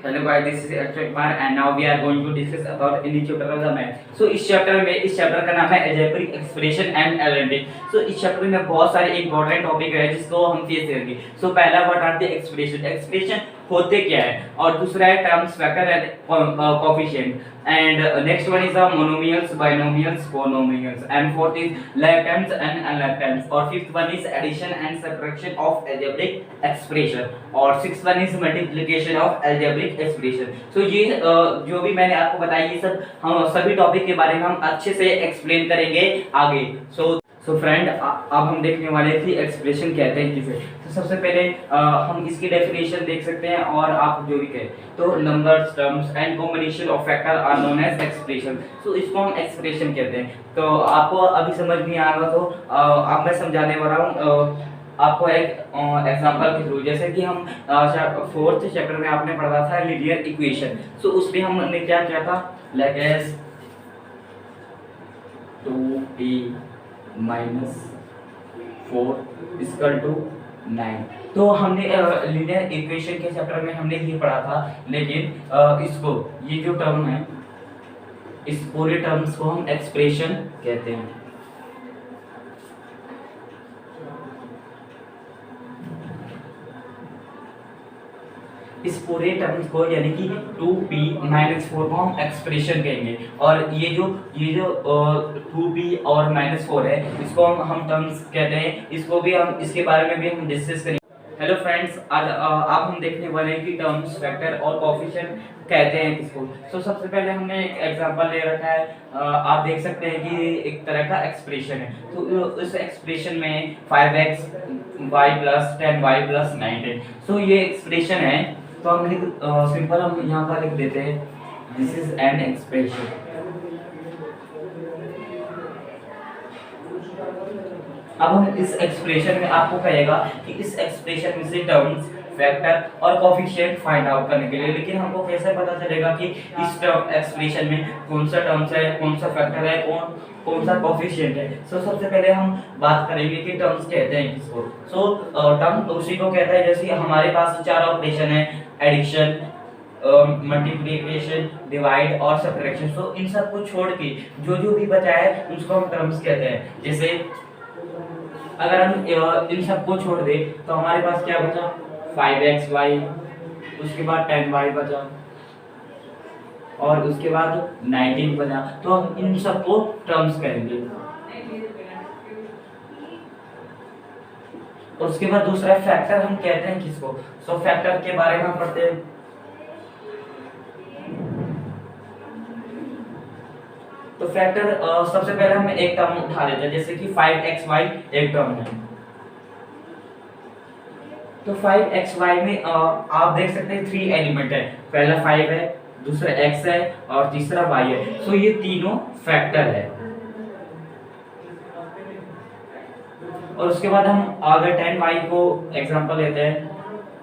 Hello guys, this is Akshay Kumar and now we are going to discuss about a new chapter of the math. So इस chapter का नाम है algebraic expression and arithmetic. So इस chapter में बहुत सारे important topic है जिसको हम फेस करेंगे. So पहला व्हाट आर द एक्सप्रेशन होते क्या है, और दूसरा है terms, factor and coefficient, and next one is the monomials, binomials, polynomials, and fourth is left-hands and unleft-hands, और fifth one is addition and subtraction of algebraic expression, और sixth one is multiplication of algebraic expression. So ये जो भी मैंने आपको बताया ये सब हम सभी टॉपिक के बारे में हम अच्छे से एक्सप्लेन करेंगे आगे. सो फ्रेंड, अब हम देखने वाले थे एक्सप्रेशन कहते हैं किसे. तो सबसे पहले हम इसकी डेफिनेशन देख सकते हैं, और आप जो भी कहें तो numbers, terms and combination of factor are known as expression. So इसको हम एक्सप्रेशन कहते हैं. तो आपको अभी समझ नहीं आ रहा तो अब मैं समझाने वाला हूँ आपको एक एग्जांपल के थ्रू. जैसे कि हम फोर्थ चैप्टर में आपने पढ़ा था लीनियर इक्वेशन. सो उसमें हमने क्या किया था, like as 2a minus 4 equal to 9. तो हमने लीनियर इक्वेशन के चैप्टर में हमने ये पढ़ा था, लेकिन इसको ये जो टर्म है इस पूरे टर्म्स को हम एक्सप्रेशन कहते हैं. इस पूरे टर्म्स को यानी कि 2p माइनस 4 को हम एक्सप्रेशन कहेंगे, और ये जो 2p और -4 है इसको हम टर्म्स कहते हैं. इसको भी हम इसके बारे में भी हम डिस्कस करेंगे. हेलो फ्रेंड्स, आज आप हम देखने वाले हैं कि टर्म्स, फैक्टर और कोएफिशिएंट कहते हैं किसको. सो सबसे पहले हमने एक एग्जांपल ले रखा है. आप देख सकते हैं कि एक तरह का एक्सप्रेशन है. तो इस एक्सप्रेशन में 5x y + 10y + 19. सो ये एक्सप्रेशन है. तो हम सिंपल हम यहाँ पर लिख देते हैं दिस इज एन एक्सप्रेशन. अब हम इस एक्सप्रेशन में आपको कहेगा कि इस एक्सप्रेशन में से टर्म्स, फैक्टर और कोएफिशिएंट फाइंड आउट करने के लिए. लेकिन हमको कैसे पता चलेगा कि इस एक्सप्रेशन में कौन सा टर्म्स है, कौन सा फैक्टर है, कौन सा कोएफिशिएंट है. सो सबसे पहले हम बात करेंगे कि टर्म्स कहते हैं किसको. सो टर्म उसी को कहता है जैसे हमारे पास 4 ऑपरेशन है, एडिशन, मल्टीप्लिकेशन, डिवाइड और सब्ट्रैक्शन. सो इन सब को छोड़ के जो भी बचा है उसको हम टर्म्स कहते हैं. जैसे अगर हम इन सब को छोड़ दे तो हमारे पास क्या बचा, 5xy, उसके बाद 10y बचा, और उसके बाद 19 बचा. तो हम इन सब को टर्म्स कहेंगे. और उसके बाद दूसरा फैक्टर हम कहते हैं किसको. सो फैक्टर के बारे में हम पढ़ते हैं. तो फैक्टर सबसे पहले हम एक टर्म उठा लेते हैं, जैसे कि 5xy एक टर्म है. तो 5xy में आप देख सकते हैं 3 एलिमेंट है. पहला 5 है, दूसरा x है और तीसरा y है. सो ये तीनों फैक्टर है. और उसके बाद हम अगर 10y को एग्जांपल लेते हैं.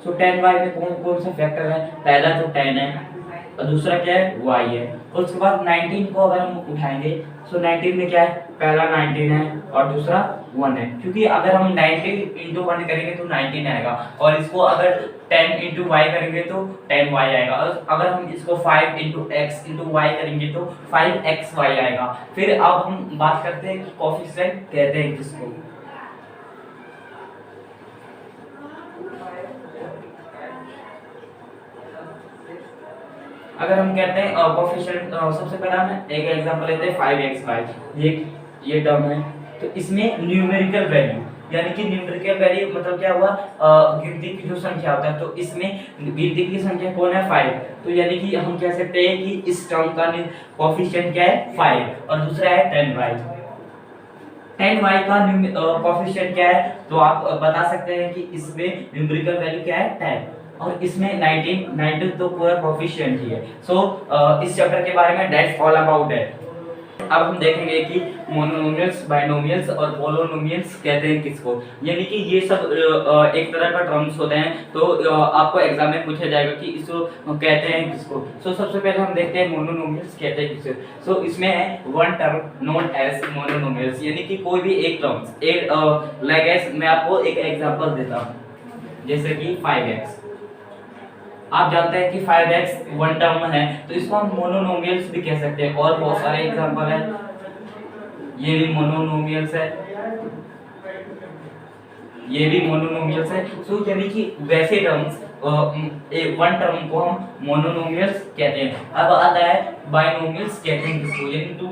सो 10y में कौन सा फैक्टर है, पहला तो 10 है और दूसरा क्या है, y है. और उसके बाद 19 को अगर हम उठाएंगे, सो 19 में क्या है, पहला 19 है और दूसरा 1 है. क्योंकि अगर हम 19 × 1 करेंगे तो 19 आएगा, और इसको अगर 10 × y करेंगे तो 10y आएगा, और अगर हम इसको 5 × x × y करेंगे तो 5xy आएगा. फिर अब हम बात करते हैं कि कोएफिशिएंट कहते हैं किसको. अगर हम कहते हैं कोएफिशिएंट, सबसे पहले हम एक एग्जांपल लेते हैं 5xy. ये टर्म है. तो इसमें न्यूमेरिकल वैल्यू यानी कि न्यूमेरिकल वैल्यू मतलब क्या हुआ, गिनती की जो संख्या होता है. तो इसमें गिनती की संख्या कौन है, 5. तो यानी कि हम कह सकते हैं कि इस टर्म का कोएफिशिएंट क्या है, 5, और दूसरा है 10y. 10y का कोएफिशिएंट क्या है, तो आप बता सकते हैं कि इसमें न्यूमेरिकल वैल्यू क्या है, 10, और इसमें 19 तो पूरा कोएफिशिएंट ही है. सो इस चैप्टर के बारे में दैट्स ऑल अबाउट है. अब हम देखेंगे कि मोनोमियल्स, बाइनोमियल्स और पॉलिनोमियल्स कहते हैं किसको. यानी कि ये सब एक तरह का टर्म्स होते हैं. तो आपको एग्जाम में पूछा जाएगा कि इसको कहते हैं किसको. सो सबसे पहले हम देखते हैं मोनोमियल्स कहते हैं किसको. सो इसमें है one term known as monomials, यानी कि कोई भी एक टर्म्स, एक लाइक एज मैं आपको एक एग्जांपल देता हूं, जैसे कि 5x. आप जानते हैं कि 5x वन टर्म है, तो इसको हम मोनोनोमियल्स भी कह सकते हैं। और बहुत सारे एग्जांपल है, ये भी मोनोनोमियल्स है, ये भी मोनोनोमियल्स है। सो यानी कि वैसे टर्म्स वन टर्म को हम मोनोनोमियल्स कहते हैं। अब आता है बाइनोमियल्स कहते हैं किसको, यानी टू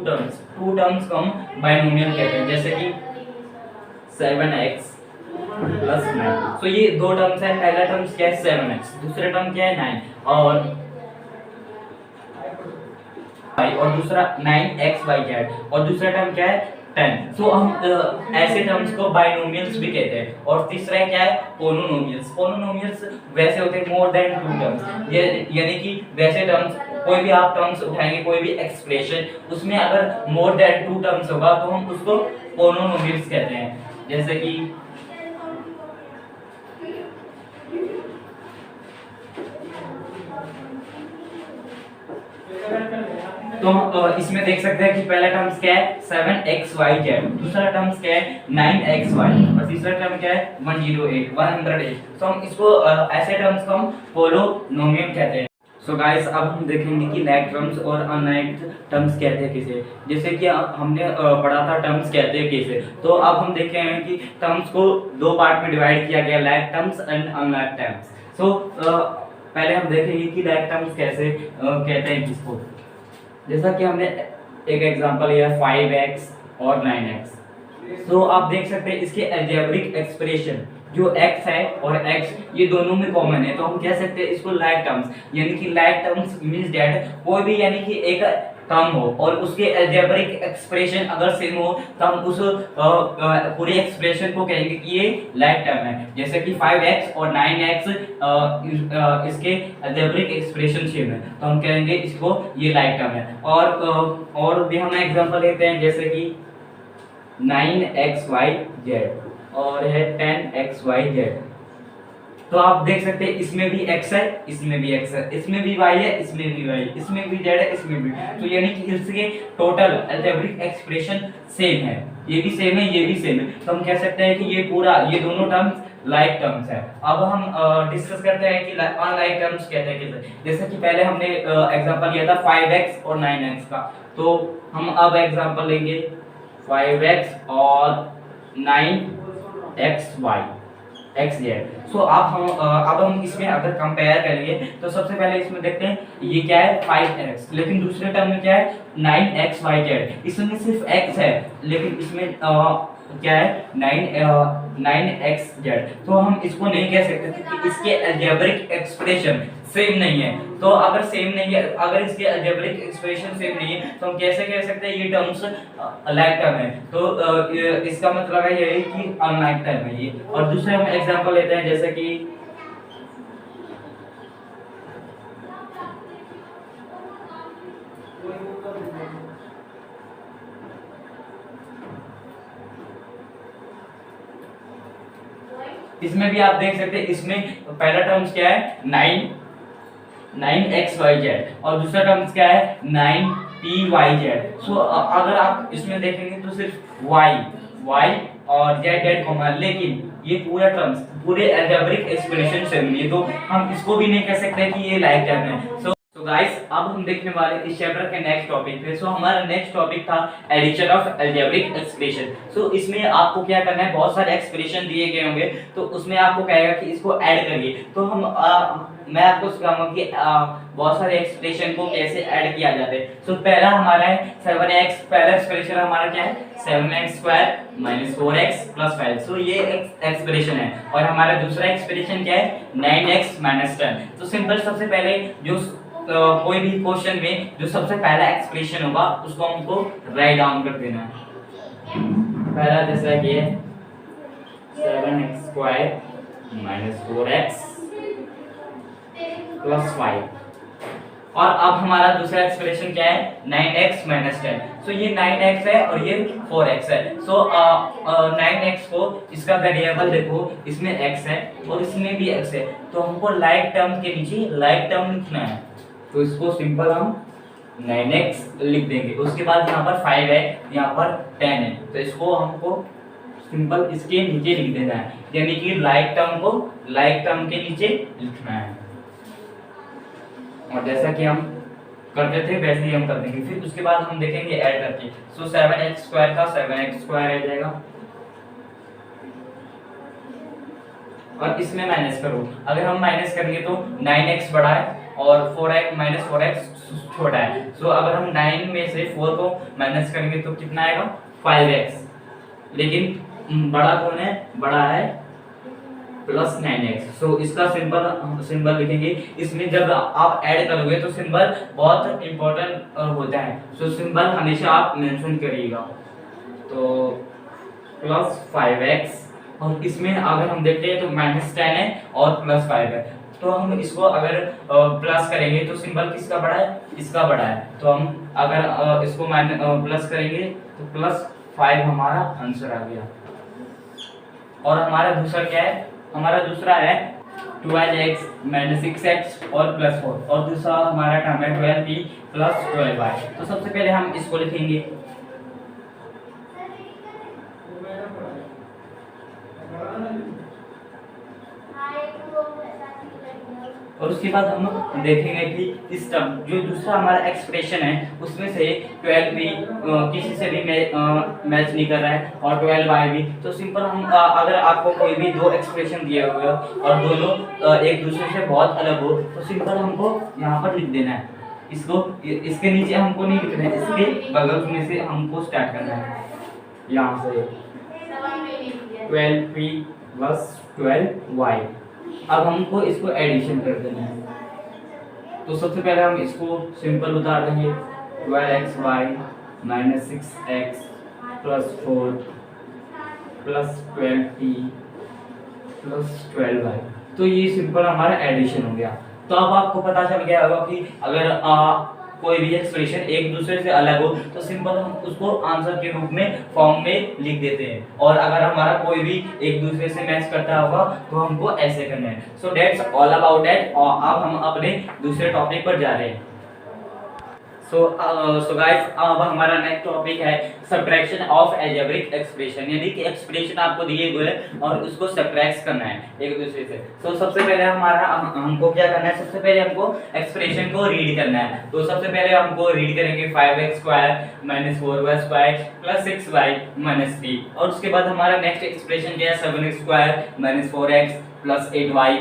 टर्म्स को हम बाइनोमियल कहते हैं, जैसे कि 7x प्लस 9। सो ये दो टर्म्स है, पहला टर्म्स क्या है 7x, दूसरा टर्म क्या है 9 और दूसरा 9xyz और दूसरा टर्म क्या है 10। सो हम ऐसे टर्म्स को बाइनोमियल्स भी कहते हैं। और तीसरा क्या है पोलिनोमियल्स। पोलिनोमियल्स वैसे होते हैं मोर देन टू टर्म्स, यानी कि वैसे टर्म्स कोई भी आप टर्म्स उठाएंगे, कोई भी एक्सप्रेशन, उसमें अगर मोर देन टू टर्म्स होगा तो हम उसको पोलिनोमियल्स कहते हैं। जैसे कि तो इसमें देख सकते हैं कि पहला टर्म्स क्या है 7xyz, दूसरा टर्म्स क्या है 9xy और तीसरा टर्म क्या है 108। तो हम इसको ऐसे टर्म्स को हम पोलिनोमियल कहते हैं। सो गाइस अब हम देखेंगे कि लाइक टर्म्स और अनलाइक टर्म्स कहते हैं किसे। जैसे कि हमने पढ़ा था टर्म्स कहते हैं किसे, तो अब हम देख रहे हैं कि टर्म्स को दो पार्ट में डिवाइड किया गया, like terms and unlike terms. So पहले हम देखेंगे कि लाइक टर्म्स कैसे कहते हैं किसको। जैसा कि हमने एक एग्जांपल लिया 5x और 9x। तो आप देख सकते हैं इसके अलजेब्रिक एक्सप्रेशन जो x है और x ये दोनों में कॉमन है, तो हम कह सकते हैं इसको लाइक टर्म्स। यानी कि लाइक टर्म्स मींस दैट कोई भी यानी कि एक टर्म हो और उसके अलजेब्रिक एक्सप्रेशन अगर सेम हो तो हम उस पूरे एक्सप्रेशन को कहेंगे कि ये लाइक टर्म है। जैसे कि 5x और 9x इसके अलजेब्रिक एक्सप्रेशन सेम है, तो हम कहेंगे इसको ये लाइक टर्म है। और भी हम एग्जांपल लेते हैं, जैसे कि 9xyz और है 10xyz। तो आप देख सकते हैं इसमें भी x है, इसमें भी x है, इसमें भी y है, इसमें भी y, इसमें भी z है, इसमें भी। तो यानी कि इसके टोटल अलजेब्रिक एक्सप्रेशन सेम है, ये भी सेम है, ये भी सेम है, तो हम कह सकते हैं कि ये दोनों टर्म्स लाइक टर्म्स है। अब हम डिस्कस करते हैं कि अनलाइक टर्म्स कहते हैं किसे। जैसे कि पहले हमने एग्जांपल लिया था 5x और 9x का, तो हम अब एग्जांपल लेंगे 5x और 9xy xz। सो अब हम इसमें अगर कंपेयर करेंगे तो सबसे पहले इसमें देखते हैं ये क्या है 5x, लेकिन दूसरे टर्म में क्या है 9xyz। इसमें सिर्फ x है लेकिन इसमें क्या है 9xz। तो हम इसको नहीं कह सकते क्योंकि इसके अलजेब्रिक एक्सप्रेशन सेम नहीं है। तो अगर सेम नहीं है, अगर इसके अलजेब्रिक एक्सप्रेशन सेम नहीं है तो हम कैसे कह सकते हैं ये टर्म्स लाइक टर्म है। तो इसका मतलब है ये कि अनलाइक टर्म है ये। और दूसरे हम एग्जांपल लेते हैं, जैसे कि इसमें भी आप देख सकते हैं, इसमें पहला टर्म्स क्या है 9xyz और दूसरा टर्म्स क्या है 9pyz। सो अगर आप इसमें देखेंगे तो सिर्फ y और z, लेकिन ये पूरा टर्म्स पूरे अलजेब्रिक एक्सप्रेशन से नहीं है, तो हम इसको भी नहीं कह सकते कि ये लाइक टर्म है। सो गाइस अब हम देखने वाले इस चैप्टर के नेक्स्ट टॉपिक पे। सो हमारा नेक्स्ट टॉपिक था एडिशन ऑफ अलजेब्रिक एक्सप्रेशन। सो इसमें आपको क्या करना है, बहुत सारे एक्सप्रेशन दिए गए होंगे तो उसमें आपको कहेगा कि इसको ऐड करिए। तो मैं आपको सिखाऊंगा कि बहुत सारे एक्सप्रेशन को कैसे ऐड किया जाता है। सो पहला हमारा है 7x, पहला एक्सप्रेशन हमारा क्या है 7x² - 4x + 5। सो ये एक्सप्रेशन है। और हमारा दूसरा एक्सप्रेशन क्या है 9x - 10। तो सिंपल, सबसे पहले जो कोई भी क्वेश्चन में जो सबसे पहला एक्सप्रेशन होगा उसको हमको राइट डाउन कर देना है। पहला जैसा कि 7x² - 4x + 5। और अब हमारा दूसरा एक्सप्रेशन क्या है 9x - 10। सो ये 9x है और ये 4x है। सो 9x को इसका वेरिएबल देखो, इसमें x है और इसमें भी x है, तो हमको लाइक टर्म के नीचे लाइक टर्म लिखना है। तो इसको सिंपल हम 9x लिख देंगे। उसके बाद यहाँ पर 5 है, यहाँ पर 10 है, तो इसको हमको सिंपल इसके नीचे लिख देना है, यानी कि लाइक टर्म को लाइक टर्म के नीचे लिखना है। और जैसा कि हम करते थे वैसे ही हम कर देंगे। फिर उसके बाद हम देखेंगे ऐड करके। सो 7x² का 7x² आ जाएगा और इसमें माइनस करो। अगर हम माइनस करेंगे तो 9x बड़ा है और 4x 4x छोटा है। सो अगर हम 9 में से 4 को माइनस करेंगे तो कितना आएगा 5x। लेकिन बड़ा कौन है, बड़ा है प्लस 9x। सो इसका सिंबल लिखेंगे। इसमें जब आप ऐड करोगे तो सिंबल बहुत इंपॉर्टेंट होता है। सो सिंबल हमेशा आप मेंशन करिएगा। तो प्लस 5x और इसमें अगर हम देखते हैं तो -10 है और +5 है। तो हम इसको अगर प्लस करेंगे तो सिंबल किसका बड़ा है, इसका बड़ा है। तो हम अगर इसको प्लस करेंगे तो +5 हमारा आंसर आ गया। और हमारा दूसरा क्या है, हमारा दूसरा है 12x - 6x और +4 और दूसरा हमारा टर्म है 12p + 12y। तो सबसे पहले हम इसको लिखेंगे। और उसके बाद हम देखेंगे कि इस टर्म जो दूसरा हमारा एक्सप्रेशन है उसमें से 12p किसी से भी मैच नहीं कर रहा है और 12y भी। तो सिंपल हम अगर आपको कोई भी दो एक्सप्रेशन दिए हुए हो और दोनों एक दूसरे से बहुत अलग हो तो सिंपल हमको यहाँ पर लिख देना है। इसको इसके नीचे हमको नहीं लिखना है, इसके बगल में से हमको स्टार्ट करना है। यहाँ से 12p + 12y। अब हमको इसको एडिशन कर देना है। तो सबसे पहले हम इसको सिंपल उतार देंगे। 12xy - 6x + 4 + 12p + 12y। तो ये सिंपल हमारा एडिशन हो गया। तो अब आपको पता चल गया होगा कि अगर कोई भी एक्सप्रेशन एक दूसरे से अलग हो तो सिंपल हम उसको आंसर के रूप में फॉर्म में लिख देते हैं। और अगर हमारा कोई भी एक दूसरे से मैच करता होगा तो हमको ऐसे करना है। So that's all about that. और अब हम अपने दूसरे टॉपिक पर जा रहे हैं। सो गाइस अब हमारा नेक्स्ट टॉपिक है सब्ट्रैक्शन ऑफ अलजेब्रिक एक्सप्रेशन, यानी कि एक्सप्रेशन आपको दिए हुए हैं और उसको सब्ट्रैक्ट करना है एक दूसरे से। सो सबसे पहले हमको क्या करना है, सबसे पहले हमको एक्सप्रेशन को रीड करना है। तो सबसे पहले हमको रीड करेंगे 5x² - 4y² + 6y - 3। और उसके बाद हमारा नेक्स्ट एक्सप्रेशन क्या है 7x² - 4x + 8y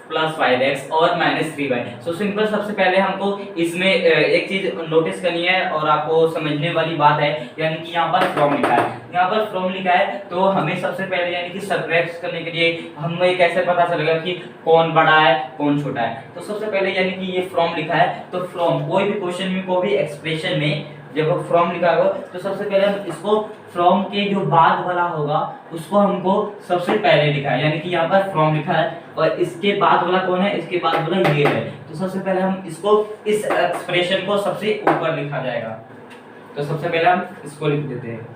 + 5x और -3y। सो सिंपल सबसे पहले हमको इसमें एक चीज नोटिस करनी है और आपको समझने वाली बात है, यानी कि यहाँ पर फ्रॉम लिखा है। यहाँ पर फ्रॉम लिखा है तो हमें सबसे पहले यानी कि सब्ट्रैक्ट करने के लिए हमें कैसे पता चलेगा कि कौन बड़ा है कौन छोटा है। तो सबसे पहले यानी कि ये फ्रॉम लिखा है तो फ्रॉम कोई भी क्वेश्चन में कोई भी एक्सप्रेशन में जब फ्रॉम लिखा होगा तो सबसे पहले हम इसको फ्रॉम के जो बाद वाला होगा उसको हमको सबसे पहले लिखा है, यानी कि यहाँ पर फ्रॉम लिखा है और इसके बाद वाला कौन है, इसके बाद वाला ये है। तो सबसे पहले हम इसको इस एक्सप्रेशन को सबसे ऊपर लिखा जाएगा। तो सबसे पहले हम इसको लिख देते हैं।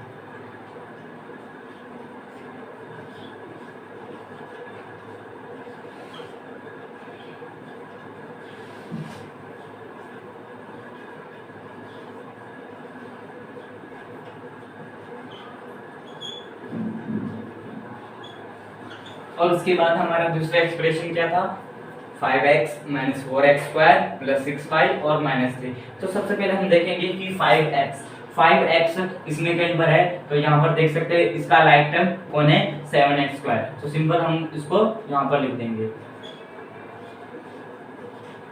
और उसके बाद हमारा दूसरा एक्सप्रेशन क्या था 5x - 4x² + 6y और -3। तो सबसे पहले हम देखेंगे कि 5x इसमें कहीं पर है तो यहाँ पर देख सकते हैं इसका राइट टर्म कौन है 7x²। तो सिंपल हम इसको यहाँ पर लिख देंगे।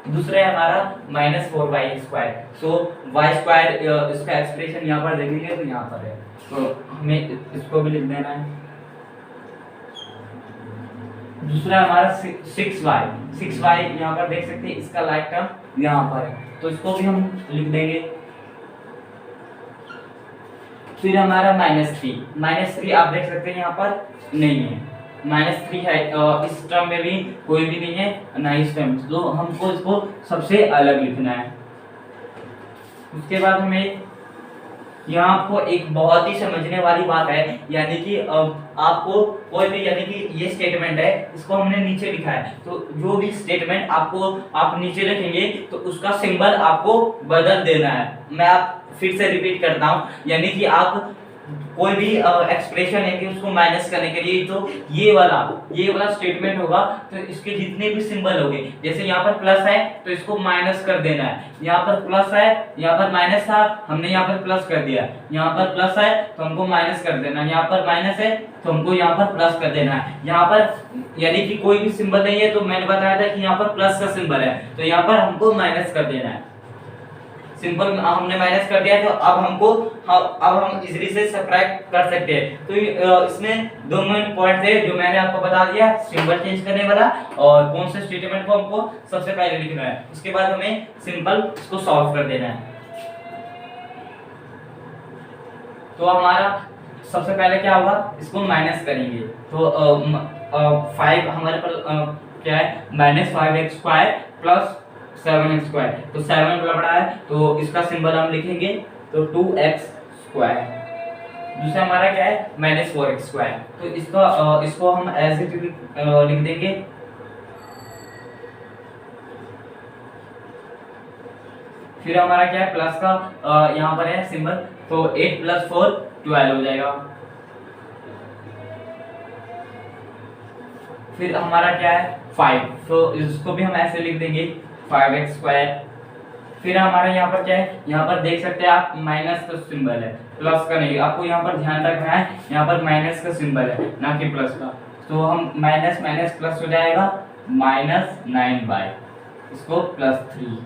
दूसरा है हमारा -4y²। सो y² इसका एक्सप्रेशन यहाँ पर देखेंगे तो यहाँ पर है तो हमें इसको भी लिख देना है। दूसरा हमारा 6y यहाँ पर देख सकते हैं इसका राइट टर्म यहाँ पर है तो इसको भी हम लिख देंगे। फिर हमारा -3 आप देख सकते हैं यहाँ पर नहीं है, -3 है इस टर्म में भी कोई भी नहीं है ना इस टर्म, तो हमको इसको सबसे अलग लिखना है। उसके बाद हमें यहाँ आपको एक बहुत ही समझने वाली बात है, यानी कि आपको कोई भी यानी कि ये स्टेटमेंट है इसको हमने नीचे लिखा है तो जो भी स्टेटमेंट आपको आप नीचे लिखेंगे तो उसका सिंबल आपको बदल देना है। मैं आप फिर से रिपीट करता हूँ, यानी कि आप कोई भी एक्सप्रेशन है कि उसको माइनस करने के लिए तो ये वाला स्टेटमेंट होगा, तो इसके जितने भी सिंबल होंगे, जैसे यहाँ पर प्लस है तो इसको माइनस कर देना है, यहाँ पर प्लस है, यहाँ पर माइनस था हमने यहाँ पर प्लस कर दिया, यहाँ पर प्लस है तो हमको माइनस कर देना है, यहाँ पर माइनस है तो हमको यहाँ पर प्लस कर देना है। यहाँ पर यानी कि कोई भी सिंबल नहीं है तो मैंने बताया था कि यहाँ पर प्लस का सिंबल है तो यहाँ पर हमको माइनस कर देना है। सिंपल हमने माइनस कर दिया तो अब हम इजीली से सब्ट्रैक्ट कर सकते हैं। तो इसमें दो मेन पॉइंट थे जो मैंने आपको बता दिया, सिंबल चेंज करने वाला और कौन से स्टेटमेंट को हमको सबसे पहले लिखना है, उसके बाद हमें सिंपल इसको सॉल्व कर देना है। तो हमारा सबसे पहले क्या होगा, इसको माइनस करेंगे तो 5 हमारे पास क्या है -5x² प्लस 7x², तो 7 बड़ा है तो इसका सिंबल हम लिखेंगे तो 2x²। दूसरा हमारा क्या है -4x², तो इसको हम ऐसे लिख देंगे। फिर हमारा क्या है प्लस का यहाँ पर है सिंबल, तो 8 + 4 12 हो जाएगा। फिर हमारा क्या है 5, तो इसको भी हम ऐसे लिख देंगे 5x²। फिर हमारा यहाँ पर क्या है, यहाँ पर देख सकते हैं आप माइनस का सिंबल है, प्लस का नहीं, आपको यहाँ पर ध्यान रखना है, यहाँ पर माइनस का सिंबल है ना कि प्लस का। तो हम माइनस माइनस प्लस हो जाएगा -9/, इसको +3।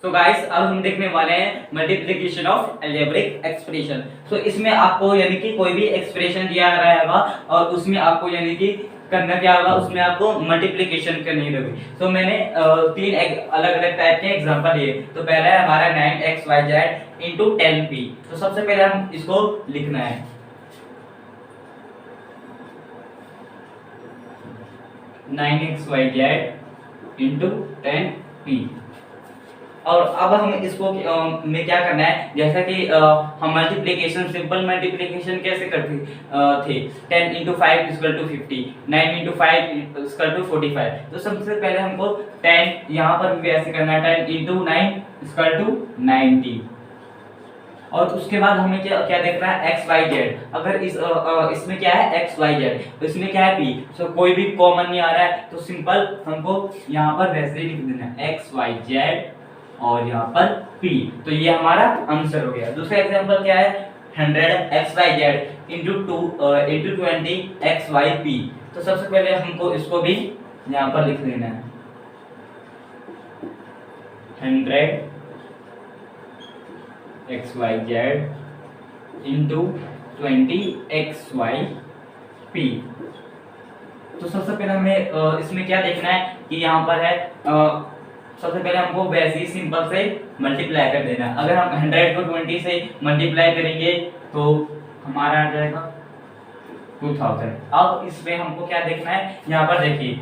सो गाइस अब हम देखने वाले हैं मल्टीप्लिकेशन ऑफ अलजेब्रिक एक्सप्रेशन। सो इसमें आपको यानी कि कोई भी एक्सप्रेशन दिया रहेगा और उसमें आपको यानी कि करना क्या होगा, उसमें आपको मल्टीप्लिकेशन करनी होगी। तो मैंने 3 अलग अलग टाइप के एग्जांपल लिए। तो पहला है हमारा 9xyz * 10p। तो सबसे पहले हम इसको लिखना है 9xyz * 10p। और अब हम इसको में क्या करना है, जैसा कि हम मल्टीप्लिकेशन सिंपल मल्टीप्लिकेशन कैसे करते थे, 10 × 5 = 50, 9 × 5 = 45। तो सबसे पहले हमको 10 यहाँ पर भी ऐसे करना है, 10 × 9 = 90। और उसके बाद हमें क्या देखना है xyz। अगर इसमें क्या है xyz, तो इसमें क्या है p, तो कोई भी कॉमन नहीं आ रहा है तो सिंपल हमको यहाँ पर वैसे ही लिख देना है xyz और यहाँ पर p। तो ये हमारा आंसर हो गया। दूसरा एग्जांपल क्या है 100xyz * 20xyp। तो सबसे पहले हमको इसको भी यहाँ पर लिख देना है 100xyz * 20xyp। तो सबसे पहले हमें इसमें क्या देखना है कि यहाँ पर है सबसे पहले हमको वैसे ही सिंपल से मल्टीप्लाई कर देना। अगर हम 100 को 20 से मल्टीप्लाई करेंगे तो हमारा आ जाएगा 2000। अब इसमें हमको क्या देखना है, यहाँ पर देखिए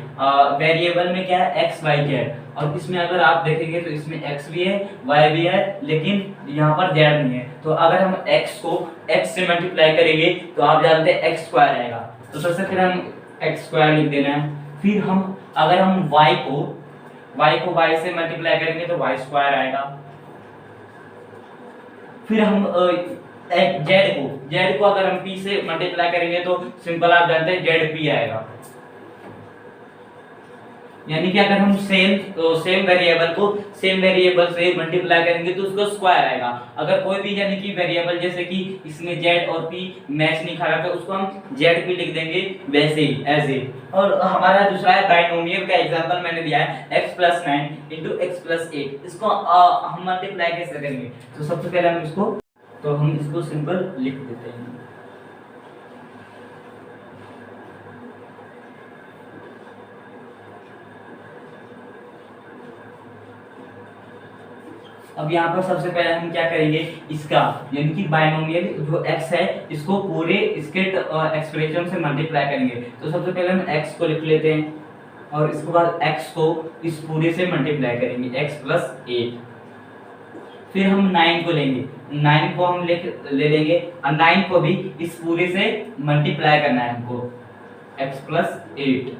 वेरिएबल में क्या है xyz, और इसमें अगर आप देखेंगे तो इसमें x भी है y भी है, लेकिन यहाँ पर z नहीं है। तो अगर हम x को x से मल्टीप्लाई करेंगे तो आप जानते हैं x² आएगा। तो सबसे पहले हम x² लिख देना है। फिर हम अगर हम y को y से मल्टीप्लाई करेंगे तो y² आएगा। फिर हम z को अगर हम p से मल्टीप्लाई करेंगे तो सिंपल आप जानते हैं zp आएगा। यानी कि अगर हम सेम वेरिएबल से मल्टीप्लाई करेंगे तो उसका स्क्वायर आएगा। अगर कोई भी यानी कि वेरिएबल जैसे कि इसमें z और p मैच नहीं खा रहा तो उसको हम zp लिख देंगे वैसे ही ऐसे। और हमारा दूसरा है बाइनोमियल का एग्जांपल मैंने दिया है x + 9 * x + 8। इसको हम मल्टीप्लाई कैसे करेंगे, तो सबसे पहले हम इसको सिंपल लिख देते हैं। अब यहाँ पर सबसे पहले हम क्या करेंगे, इसका यानी कि बाइनोमियल जो x है इसको पूरे इसके एक्सप्रेशन से मल्टीप्लाई करेंगे। तो सबसे पहले हम x को लिख लेते हैं और इसके बाद x को इस पूरे से मल्टीप्लाई करेंगे x + 8। फिर हम 9 को लेंगे, 9 को हम ले लेंगे और 9 को भी इस पूरे से मल्टीप्लाई करना है हमको x + 8।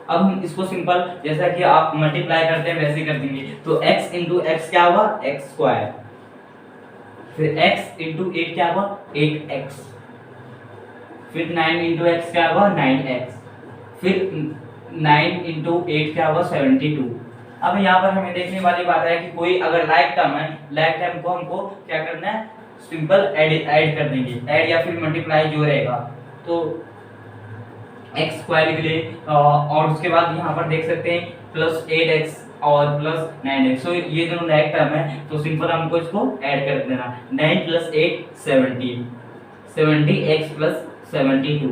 अब हम इसको सिंपल जैसा कि आप मल्टीप्लाई करते हैं वैसे कर देंगे। तो x * x क्या होगा x²। फिर x इंटू 8 क्या हुआ 8x, फिर 9 इंटू x क्या हुआ 9x, फिर 9 इंटू 8 क्या हुआ 72। अब यहाँ पर हमें देखने वाली बात है कि कोई अगर लाइक टर्म है, लाइक टर्म को हमको क्या करना है, सिंपल ऐड कर देंगे, ऐड या फिर मल्टीप्लाई जो रहेगा तो एक्स स्क्वायर के लिए और उसके बाद यहाँ पर देख सकते हैं प्लस 8x और प्लस 9x। तो ये दोनों लाइक टर्म है तो सिंपल हमको इसको ऐड कर देना, 9 plus 8 70, 70x plus 72।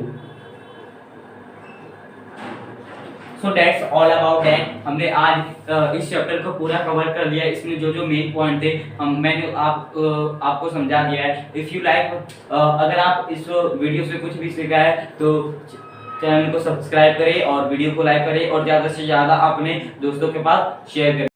So that's all about that. हमने आज इस चैप्टर को पूरा कवर कर लिया, इसमें जो जो मेन पॉइंट थे मैंने आपको समझा दिया है। इफ़ यू लाइक, अगर आप इस वीडियो से कुछ भी सीखा है तो चैनल को सब्सक्राइब करें और वीडियो को लाइक करें और ज़्यादा से ज़्यादा अपने दोस्तों के पास शेयर करें।